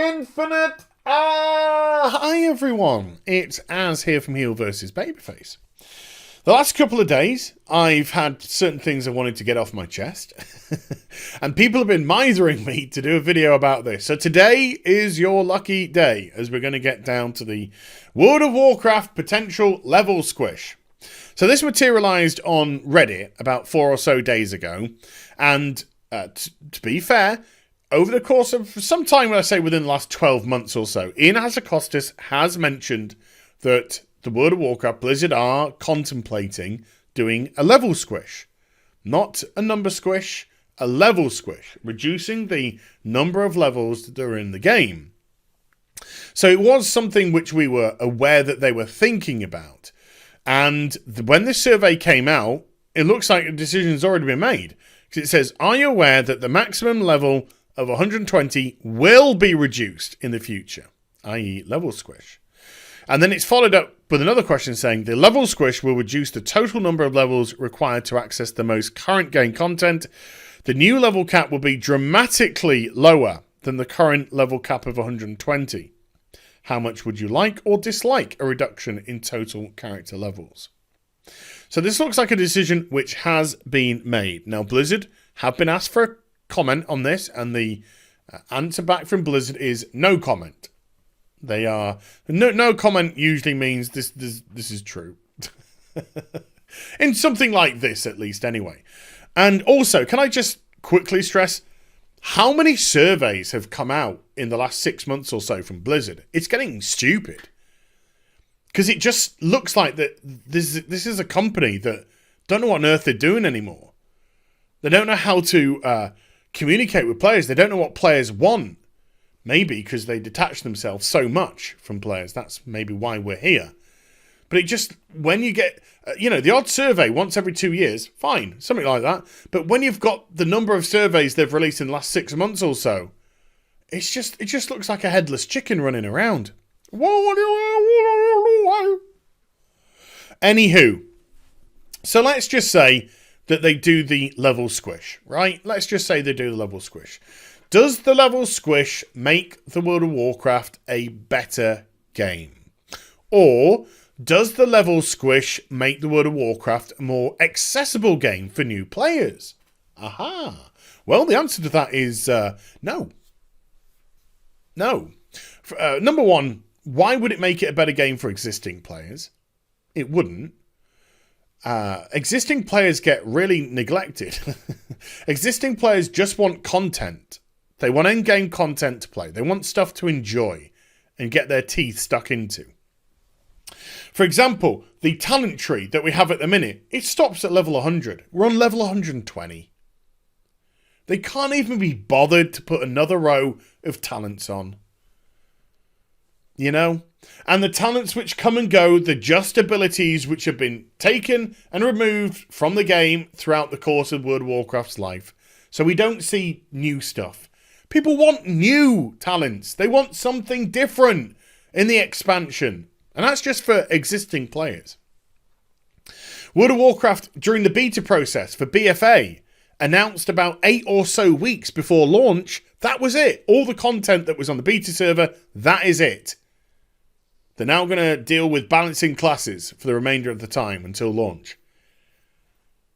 Infinite. Hi everyone, it's Az here from HeelvsBabyface. The last couple of days, I've had certain things I wanted to get off my chest, and people have been misering me to do a video about this. So today is your lucky day, as we're going to get down to the World of Warcraft potential level squish. So this materialised on Reddit about 4 or so days ago, and to be fair, over the course of some time, when I say within the last 12 months or so, Ian Hazacostas has mentioned that the World of Warcraft Blizzard are contemplating doing a level squish. Not a number squish, a level squish, reducing the number of levels that are in the game. So it was something which we were aware that they were thinking about. And when this survey came out, it looks like a decision's already been made. Because it says, are you aware that the maximum level of 120 will be reduced in the future, i.e. level squish? And then it's followed up with another question saying, the level squish will reduce the total number of levels required to access the most current game content. The new level cap will be dramatically lower than the current level cap of 120. How much would you like or dislike a reduction in total character levels? So this looks like a decision which has been made. Now, Blizzard have been asked for a comment on this, and the answer back from Blizzard is no comment. They are no comment usually means this is true. In something like this, at least, anyway. And also, can I just quickly stress how many surveys have come out in the last 6 months or so from Blizzard? It's getting stupid. Because it just looks like that this is a company that don't know what on earth they're doing anymore. They don't know how to communicate with players. They don't know what players want. Maybe because they detach themselves so much from players. That's maybe why we're here. But it just, when you get, the odd survey once every 2 years, fine, something like that. But when you've got the number of surveys they've released in the last 6 months or so, it just looks like a headless chicken running around. Anywho, so let's just say that they do the level squish, right? Let's just say they do the level squish. Does the level squish make the World of Warcraft a better game? Or does the level squish make the World of Warcraft a more accessible game for new players? Aha. Well, the answer to that is no. No. Number one, why would it make it a better game for existing players? It wouldn't. Existing players get really neglected. Existing players just want content. They want in-game content to play. They want stuff to enjoy and get their teeth stuck into. For example, the talent tree that we have at the minute, it stops at level 100. We're on level 120. They can't even be bothered to put another row of talents on. You know? And the talents which come and go, the just abilities which have been taken and removed from the game throughout the course of World of Warcraft's life. So we don't see new stuff. People want new talents. They want something different in the expansion. And that's just for existing players. World of Warcraft, during the beta process for BFA, announced about 8 or so weeks before launch, that was it. All the content that was on the beta server, that is it. They're now going to deal with balancing classes for the remainder of the time until launch.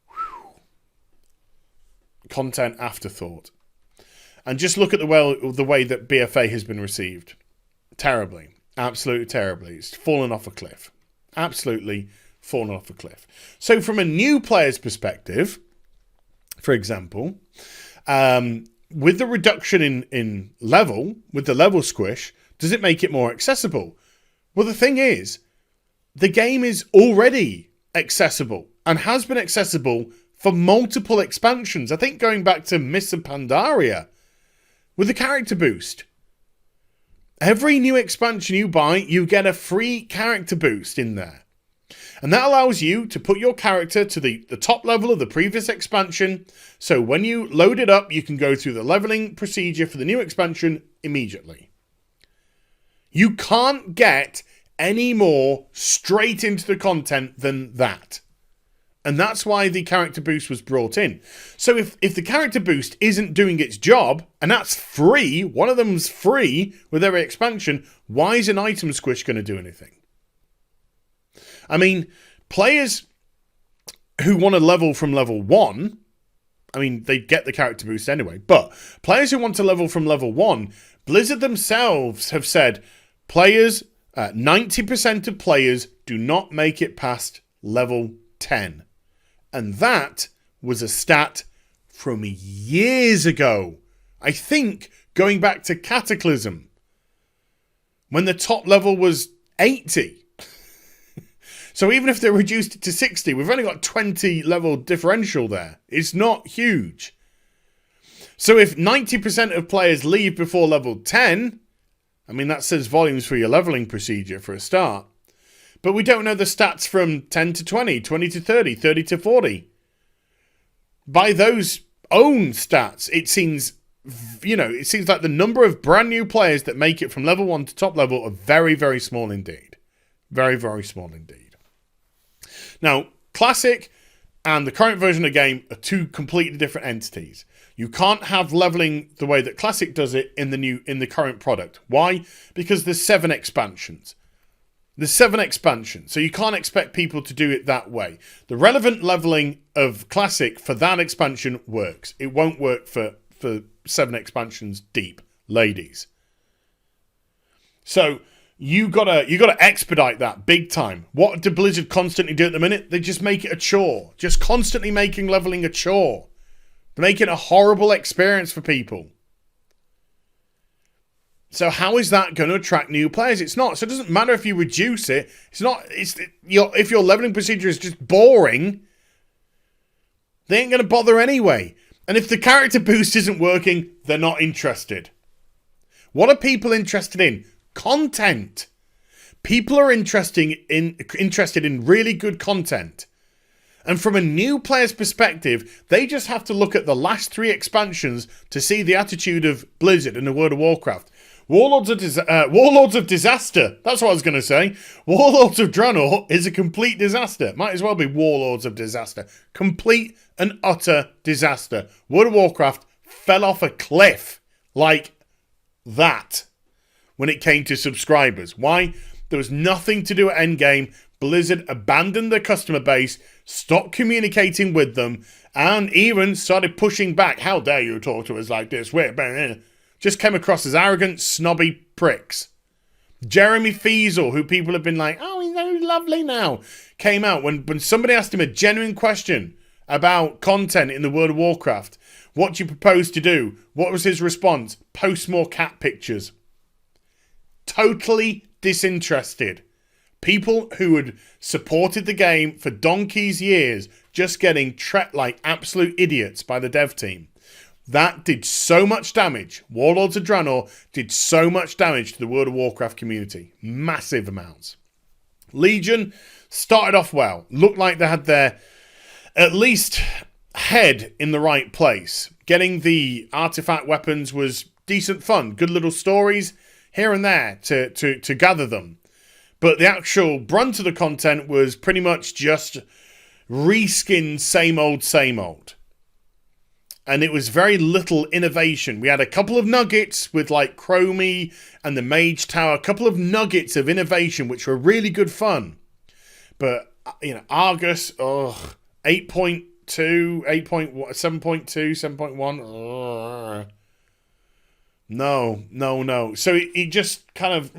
Whew. Content afterthought. And just look at the way that BFA has been received. Terribly. Absolutely terribly. It's fallen off a cliff. Absolutely fallen off a cliff. So from a new player's perspective, for example, with the reduction in level, with the level squish, does it make it more accessible? Well, the thing is, the game is already accessible and has been accessible for multiple expansions. I think going back to Mists of Pandaria, with the character boost. Every new expansion you buy, you get a free character boost in there. And that allows you to put your character to the top level of the previous expansion. So when you load it up, you can go through the leveling procedure for the new expansion immediately. You can't get any more straight into the content than that. And that's why the character boost was brought in. So if the character boost isn't doing its job, and that's free, one of them's free with every expansion, why is an item squish going to do anything? I mean, players who want to level from level 1, I mean, they get the character boost anyway, but players who want to level from level 1, Blizzard themselves have said, 90% of players do not make it past level 10. And that was a stat from years ago. I think going back to Cataclysm, when the top level was 80. So even if they reduced it to 60, we've only got 20 level differential there. It's not huge. So if 90% of players leave before level 10, I mean, that says volumes for your leveling procedure for a start. But we don't know the stats from 10 to 20, 20 to 30, 30 to 40. By those own stats, it seems like the number of brand new players that make it from level 1 to top level are very, very small indeed. Very, very small indeed. Now, Classic and the current version of the game are two completely different entities. You can't have leveling the way that Classic does it in the current product. Why? Because there's 7 expansions. There's 7 expansions, so you can't expect people to do it that way. The relevant leveling of Classic for that expansion works. It won't work for 7 expansions deep, ladies. So you gotta expedite that big time. What do Blizzard constantly do at the minute? They just make it a chore. Just constantly making leveling a chore. They're making it a horrible experience for people. So how is that going to attract new players? It's not. So it doesn't matter if you reduce it. It's not. If your leveling procedure is just boring, they ain't going to bother anyway. And if the character boost isn't working, they're not interested. What are people interested in? Content. People are interested in really good content. And from a new player's perspective, they just have to look at the last 3 expansions to see the attitude of Blizzard in the World of Warcraft. Warlords of Disaster. That's what I was going to say. Warlords of Draenor is a complete disaster. Might as well be Warlords of Disaster. Complete and utter disaster. World of Warcraft fell off a cliff like that when it came to subscribers. Why? There was nothing to do at endgame. Blizzard abandoned their customer base, stopped communicating with them, and even started pushing back. How dare you talk to us like this? Just came across as arrogant, snobby pricks. Jeremy Fiesel, who people have been like, oh, he's so lovely now, came out when somebody asked him a genuine question about content in the World of Warcraft. What do you propose to do? What was his response? Post more cat pictures. Totally disinterested. People who had supported the game for donkey's years just getting treated like absolute idiots by the dev team. That did so much damage. Warlords of Draenor did so much damage to the World of Warcraft community. Massive amounts. Legion started off well. Looked like they had their, at least, head in the right place. Getting the artifact weapons was decent fun. Good little stories here and there to gather them. But the actual brunt of the content was pretty much just reskin same old. And it was very little innovation. We had a couple of nuggets with like Chromie and the Mage Tower. A couple of nuggets of innovation which were really good fun. But, Argus, 8.2, 7.2, 7.1. No. So it just kind of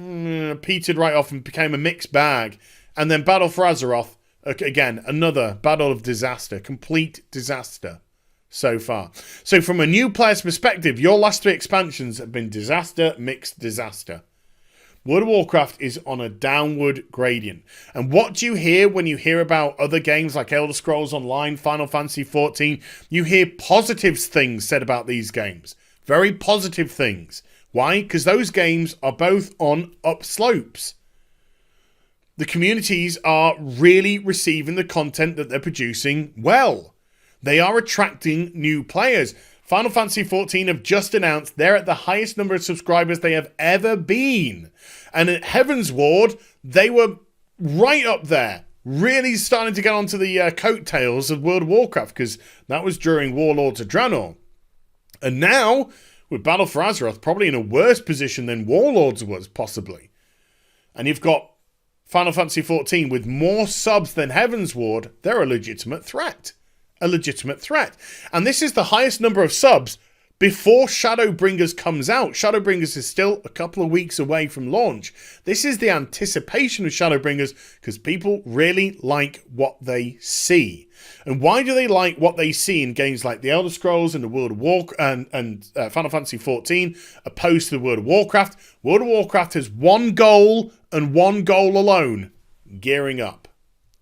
petered right off and became a mixed bag. And then Battle for Azeroth, again, another battle of disaster. Complete disaster so far. So from a new player's perspective, your last 3 expansions have been disaster, mixed disaster. World of Warcraft is on a downward gradient. And what do you hear when you hear about other games like Elder Scrolls Online, Final Fantasy XIV? You hear positive things said about these games. Very positive things. Why? Because those games are both on up slopes. The communities are really receiving the content that they're producing well. They are attracting new players. Final Fantasy XIV have just announced they're at the highest number of subscribers they have ever been. And at Heaven's Ward, they were right up there really starting to get onto the coattails of World of Warcraft, because that was during Warlords of Draenor. And now, with Battle for Azeroth probably in a worse position than Warlords was, possibly. And you've got Final Fantasy XIV with more subs than Heavensward. They're a legitimate threat. A legitimate threat. And this is the highest number of subs before Shadowbringers comes out. Shadowbringers is still a couple of weeks away from launch. This is the anticipation of Shadowbringers, because people really like what they see. And why do they like what they see in games like The Elder Scrolls and the World of Warcraft and Final Fantasy XIV, opposed to the World of Warcraft? World of Warcraft has one goal and one goal alone: gearing up.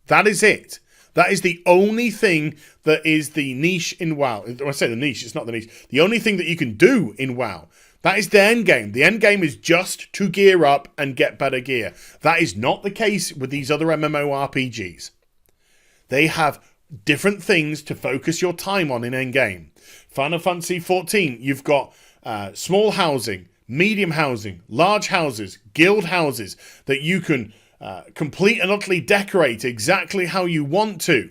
That is it. That is the only thing that is the niche in WoW. When I say the niche, it's not the niche. The only thing that you can do in WoW. That is the end game. The end game is just to gear up and get better gear. That is not the case with these other MMORPGs. They have different things to focus your time on in end game. Final Fantasy XIV, you've got small housing, medium housing, large houses, guild houses that you can complete and utterly decorate exactly how you want to.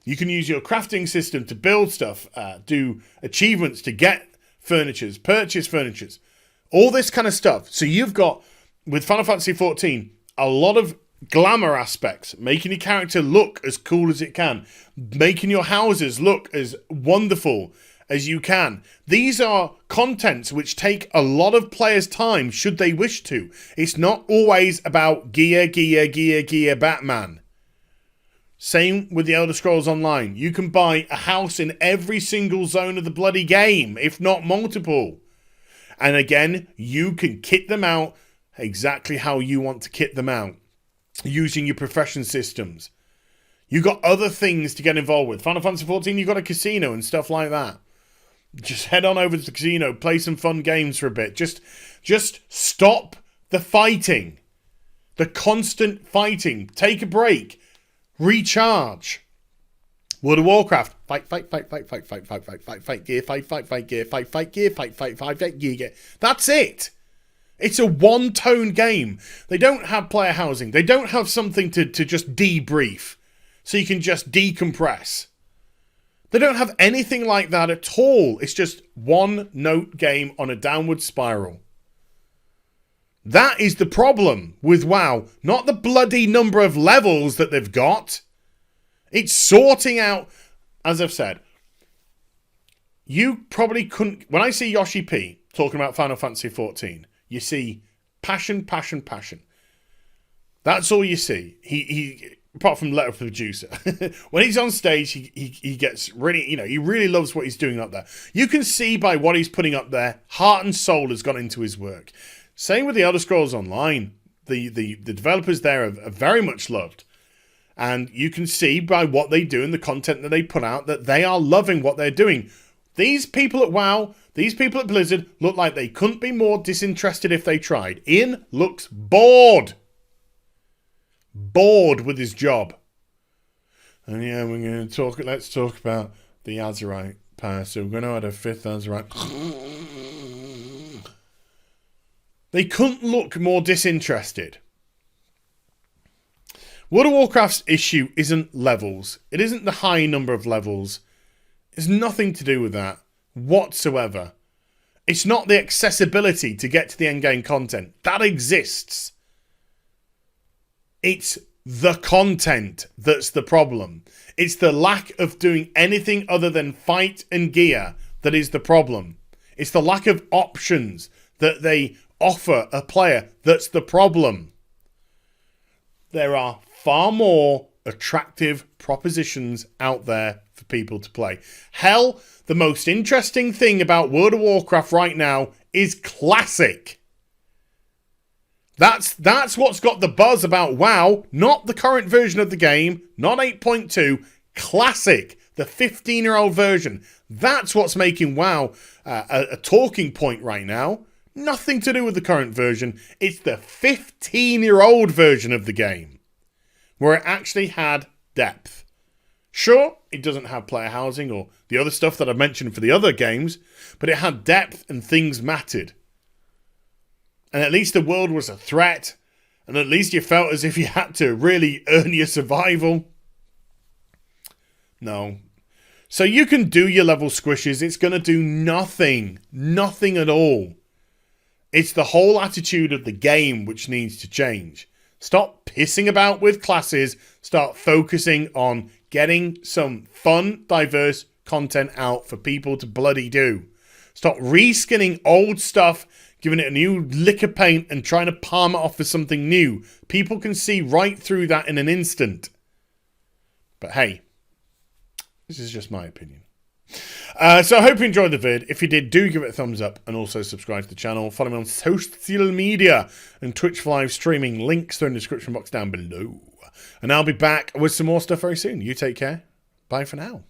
You can use your crafting system to build stuff, do achievements to get furnitures, purchase furnitures, all this kind of stuff. So you've got, with Final Fantasy XIV, a lot of glamour aspects, making your character look as cool as it can, making your houses look as wonderful as you can. These are contents which take a lot of players' time, should they wish to. It's not always about gear, Batman. Same with the Elder Scrolls Online. You can buy a house in every single zone of the bloody game, if not multiple. And again, you can kit them out exactly how you want to kit them out, using your profession systems. You got other things to get involved with. Final Fantasy XIV, you got a casino and stuff like that. Just head on over to the casino, play some fun games for a bit. Just stop the fighting. The constant fighting. Take a break. Recharge. World of Warcraft. Fight, gear, fight, gear. That's it. It's a one-tone game. They don't have player housing. They don't have something to just debrief, so you can just decompress. They don't have anything like that at all. It's just one-note game on a downward spiral. That is the problem with WoW. Not the bloody number of levels that they've got. It's sorting out, as I've said. You probably couldn't... When I see Yoshi P talking about Final Fantasy XIV, you see passion. That's all you see. He apart from letter producer, when he's on stage, he gets really, he really loves what he's doing up there. You can see by what he's putting up there, heart and soul has gone into his work. Same with the Elder Scrolls Online. The developers there are very much loved. And you can see by what they do and the content that they put out that they are loving what they're doing. These people at WoW, these people at Blizzard look like they couldn't be more disinterested if they tried. Ian looks bored. Bored with his job. And yeah, we're going to talk, let's talk about the Azerite pass. So we're going to add a fifth Azerite. They couldn't look more disinterested. World of Warcraft's issue isn't levels. It isn't the high number of levels. It's nothing to do with that whatsoever. It's not the accessibility to get to the endgame content. That exists. It's the content that's the problem. It's the lack of doing anything other than fight and gear that is the problem. It's the lack of options that they offer a player that's the problem. There are far more attractive propositions out there for people to play. Hell, the most interesting thing about World of Warcraft right now is Classic. That's what's got the buzz about WoW, not the current version of the game, not 8.2, Classic, the 15-year-old version. That's what's making WoW a talking point right now. Nothing to do with the current version. It's the 15-year-old version of the game, where it actually had depth. Sure, it doesn't have player housing or the other stuff that I mentioned for the other games, but it had depth and things mattered. And at least the world was a threat, and at least you felt as if you had to really earn your survival. No. So you can do your level squishes. It's going to do nothing. Nothing at all. It's the whole attitude of the game which needs to change. Stop pissing about with classes. Start focusing on getting some fun, diverse content out for people to bloody do. Stop reskinning old stuff, giving it a new lick of paint and trying to palm it off for something new. People can see right through that in an instant. But hey, this is just my opinion. So I hope you enjoyed the vid. If you did, do give it a thumbs up and also subscribe to the channel. Follow me on social media and Twitch for live streaming. Links are in the description box down below. And I'll be back with some more stuff very soon. You take care. Bye for now.